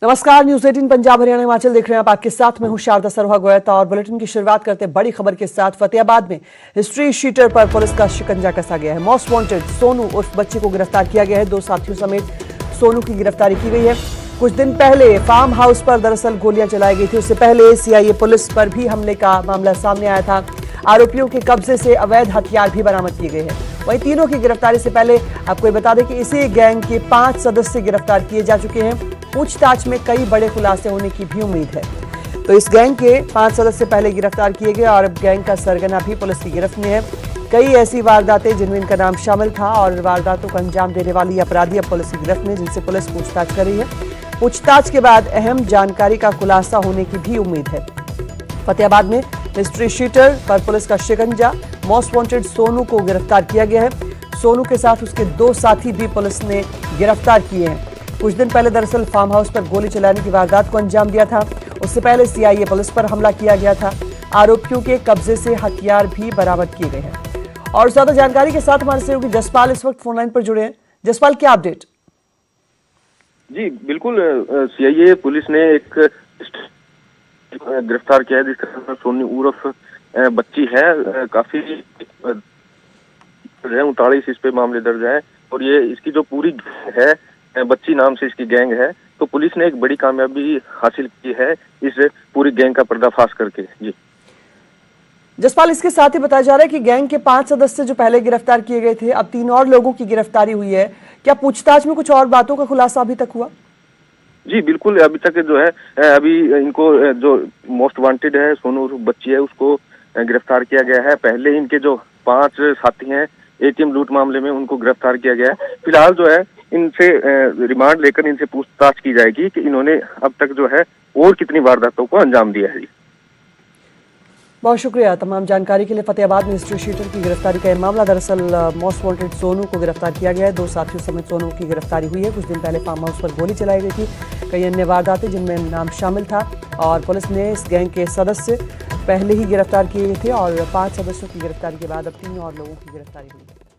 नमस्कार, न्यूज 18 पंजाब हरियाणा हिमाचल देख रहे हैं आप। आपके साथ मैं हूं शारदा सरोहा गोयता और बुलेटिन की शुरुआत करते बड़ी खबर के साथ। फतेहाबाद में हिस्ट्री शीटर पर पुलिस का शिकंजा कसा गया है। मोस्ट वांटेड सोनू उर्फ बच्ची को गिरफ्तार किया गया है। 2 साथियों समेत सोनू की गिरफ्तारी की गई है। कुछ दिन पहले फार्म हाउस पर दरअसल गोलियां चलाई गई थी। उससे पहले सीआईए पुलिस पर भी हमले का मामला सामने आया था। आरोपियों के कब्जे से अवैध हथियार भी बरामद किए गए हैं। वहीं तीनों की गिरफ्तारी से पहले आपको ये बता दें कि इसी गैंग के 5 सदस्य गिरफ्तार किए जा चुके हैं। पूछताछ में कई बड़े खुलासे होने की भी उम्मीद है। तो इस गैंग के 5 सदस्य पहले गिरफ्तार किए गए और अब गैंग का सरगना भी पुलिस की गिरफ्त में है। कई ऐसी वारदातें जिनमें इनका नाम शामिल था और वारदातों को अंजाम देने वाली अपराधी अब पुलिस की गिरफ्त में, जिनसे पुलिस पूछताछ कर रही है। पूछताछ के बाद अहम जानकारी का खुलासा होने की भी उम्मीद है। फतेहाबाद में हिस्ट्री शीटर पर पुलिस का शिकंजा। मोस्ट वांटेड सोनू को गिरफ्तार किया गया है। सोनू के साथ उसके 2 साथी भी पुलिस ने गिरफ्तार किए हैं। कुछ दिन पहले दरअसल फार्म हाउस पर गोली चलाने की वारदात को अंजाम दिया था। उससे पहले सीआईए पुलिस पर हमला किया गया था। आरोपियों के कब्जे से हथियार भी बरामद किए गए हैं। और ज्यादा जानकारी के साथ हमारे सहयोगी जसपाल इस वक्त फोन लाइन पर जुड़े हैं। जसपाल, क्या अपडेट? जी बिल्कुल, सीआईए पुलिस ने एक गिरफ्तार किया है जिसका नाम सोनू उर्फ बच्ची है। काफी 39 इस पे मामले दर्ज है और ये इसकी जो पूरी है बच्ची नाम से इसकी गैंग है। तो पुलिस ने एक बड़ी कामयाबी हासिल की है इस पूरी गैंग का पर्दाफाश करके। जी जसपाल, इसके साथ ही बताया जा रहा है कि गैंग के 5 सदस्य जो पहले गिरफ्तार किए गए थे, अब 3 और लोगों की गिरफ्तारी हुई है। क्या पूछताछ में कुछ और बातों का खुलासा अभी तक हुआ? जी बिल्कुल, अभी तक जो है अभी इनको जो मोस्ट वांटेड है सोनू बच्ची है उसको गिरफ्तार किया गया है। पहले इनके जो 5 साथी हैं एटीएम लूट मामले में उनको गिरफ्तार किया गया है। फिलहाल जो है इनसे रिमांड लेकर इनसे पूछताछ की जाएगी कि इन्होंने अब तक जो है और कितनी वारदातों को अंजाम दिया है। बहुत शुक्रिया तमाम जानकारी के लिए। फतेहाबाद में हिस्ट्री शीटर की गिरफ्तारी का यह मामला, दरअसल मोस्ट वांटेड सोनू को गिरफ्तार किया गया है। 2 साथियों समेत सोनू की गिरफ्तारी हुई है। कुछ दिन पहले फार्म हाउस पर गोली चलाई गई थी। कई अन्य वारदातें जिनमें नाम शामिल था और पुलिस ने इस गैंग के सदस्य पहले ही गिरफ्तार किए थे और 5 सदस्यों की गिरफ्तारी के बाद अब 3 और लोगों की गिरफ्तारी हुई है।